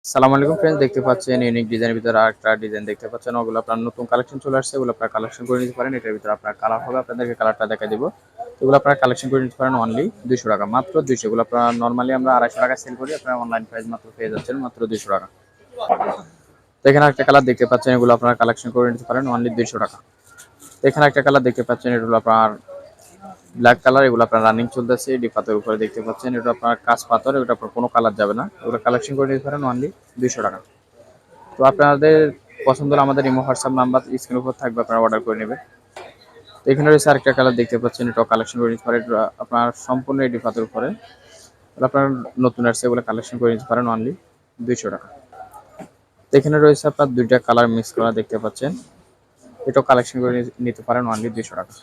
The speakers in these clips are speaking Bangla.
সালাম আলাইকুম ফ্রেন্ডস, দেখতে পাচ্ছেন ইউনিক ডিজাইনের ভিতরে আরেকটা ডিজাইন দেখতে পাচ্ছেন। ওগুলো আপনার নতুন কালেকশন চলে আসছে, ওগুলো আপনারা কালেকশন করে নিতে পারেন। এটার ভিতরে আপনার কালার হবে, আপনাদেরকে কালারটা দেখা দিব। এগুলো আপনারা কালেকশন করে নিতে পারেন অনলি 200 টাকা, মাত্র 200। এগুলো আপনারা নর্মালি আমরা 250 টাকা সেল করি, আপনারা অনলাইন প্রাইস মাত্র পেয়ে যাচ্ছেন মাত্র 200 টাকা। তো এখানে একটা কালার দেখতে পাচ্ছেন, এগুলো আপনারা কালেকশন করে নিতে পারেন অনলি 200 টাকা। তো এখানে একটা কালার দেখতে পাচ্ছেন, এগুলো আপনার ব্ল্যাক কালার, এগুলো আপনার রানিং চলতেছে। এডি পাথরের উপরে দেখতে পাচ্ছেন, এটা আপনার কাঁচ পাথর, এটা আপনার কোনো কালার যাবে না। এগুলো কালেকশন করে নিতে পারেন অনলি 200 টাকা। তো আপনাদের পছন্দ হলে আমাদের ইমো হোয়াটসঅ্যাপ নাম্বার স্ক্রিনের উপর থাকবে, আপনারা অর্ডার করে নেবেন। তো এখানে রয়েছে আরেকটা কালার দেখতে পাচ্ছেন, এটা কালেকশন করে নিতে পারেন। এটা আপনার সম্পূর্ণ এডি পাথরের উপরে, আপনার নতুন আসছে, এগুলো কালেকশন করে নিতে পারেন অনলি 200 টাকা। তো এখানে রয়েছে আপনার দুইটা কালার মিক্স করা দেখতে পাচ্ছেন, এটাও কালেকশন করে নিতে পারেন অনলি 200 টাকা।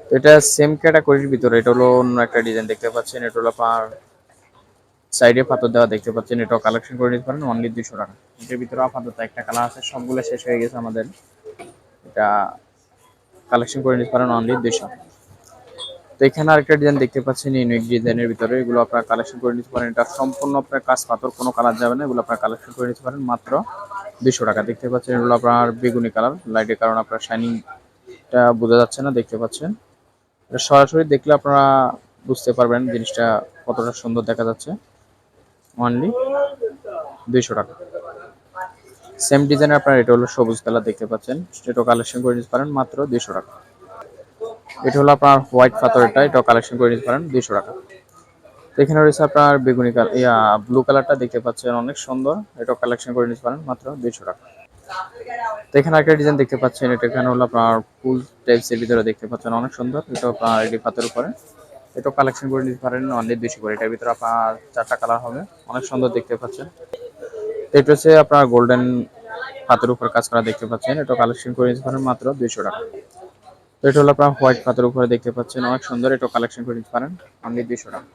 তো এটা সেম ক্যাটাগরির ভিতরে, এটা হলো অন্য একটা ডিজাইন দেখতে পাচ্ছেন, এটা হলো আপনার সাইডে পাথর দেওয়া দেখতে পাচ্ছেন, এটাও কালেকশন করে নিতে পারেন অনলি 200 টাকা। এটার ভিতরে আপাতত একটা কালার আছে, সবগুলো শেষ হয়ে গেছে আমাদের। এটা কালেকশন করে নিতে পারেন অনলি 200। তো এখানে আরেকটা ডিজাইন দেখতে পাচ্ছেন ইউনিক ডিজাইনের ভিতরে, এগুলো আপনারা কালেকশন করে নিতে পারেন। এটা সম্পূর্ণ আপনার কাজ পাথর, কোনো কালার যাবে না। এগুলো আপনারা কালেকশন করে নিতে পারেন মাত্র 200 টাকা। দেখতে পাচ্ছেন এগুলো আপনার বেগুনি কালার, লাইটের কারণে আপনার শাইনিংটা বোঝা যাচ্ছে না, দেখতে পাচ্ছেন। এটা সরাসরি দেখলে আপনারা বুঝতে পারবেন জিনিসটা কতটা সুন্দর দেখা যাচ্ছে। অনলি 200 টাকা। সেম ডিজাইনের আপনার এটা হলো সবুজ কালার দেখতে পাচ্ছেন, এটাও কালেকশন করে নিতে পারেন মাত্র 200 টাকা। এটা হলো আপনার হোয়াইট পাথর, এটাও কালেকশন করে নিতে পারেন 200 টাকা। তো এখানে রয়েছে আপনার বেগুনি কালার, ব্লু কালারটা দেখতে পাচ্ছেন অনেক সুন্দর, এটাও কালেকশন করে নিতে পারেন মাত্র 200 টাকা। তো এখানে একটা ডিজাইন দেখতে পাচ্ছেন, এটা এখানে হলো আপনার ফুল টাইপসের ভিতরে দেখতে পাচ্ছেন অনেক সুন্দর, এটাও আপনার এডি পাথরের উপরে, এটাও কালেকশন করে নিতে পারেন অনলি 200 করে। এটার ভিতরে আপনার 4টা কালার হবে, অনেক সুন্দর দেখতে পাচ্ছেন। এটা হচ্ছে আপনার গোল্ডেন পাথরের উপর কাজ করা দেখতে পাচ্ছেন, এটা কালেকশন করে নিতে পারেন মাত্র 200 টাকা। তো এটা হলো আপনার হোয়াইট পাথরের উপরে দেখতে পাচ্ছেন অনেক সুন্দর, এটা কালেকশন করে নিতে পারেন অনলি 200 টাকা।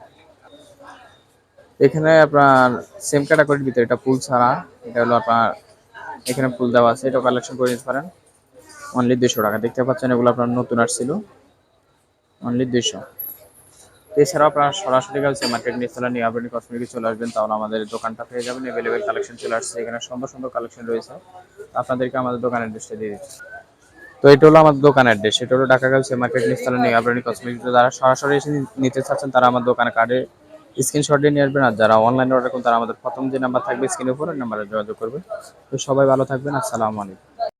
এখানে আপনার সেম ক্যাটাগরির ভিতরে, এটা ফুল ছাড়া, এটা হলো আপনার এখানে ফুল দেওয়া আছে, এটা কালেকশন করে নিতে পারেন অনলি 200 টাকা। দেখতে পাচ্ছেন এগুলো আপনার নতুন আসছিল অনলি 200। এছাড়াও আপনারা সরাসরি গার্লস মার্কেট নিয়ে চলে নিয়ে আপনি কসমেটিক্স চলে আসবেন, তাহলে আমাদের দোকানটা পেয়ে যাবেন। অ্যাভেলেবেল কালেকশন চলে আসছে, এখানে সুন্দর সুন্দর কালেকশন রয়েছে। আপনাদেরকে আমাদের দোকান অ্যাড্রেসটা দিয়ে দিচ্ছি। তো এটা হলো আমাদের দোকান অ্যাড্রেস, এটা হলো ঢাকা গার্লস মার্কেট নিস্তালা নিয়ে আপনি কসমেটিক্স। যারা সরাসরি এসে নিতে চাচ্ছেন তারা আমার দোকানে কার্ডে স্ক্রিনশট দিয়ে নিয়ে আসবেন, আর যারা অনলাইনে অর্ডার করুন তারা আমাদের প্রথম যে নাম্বার থাকবে স্ক্রিনের উপর, ওই নাম্বারে যোগাযোগ করবেন। তো সবাই ভালো থাকবেন, আসসালামু আলাইকুম।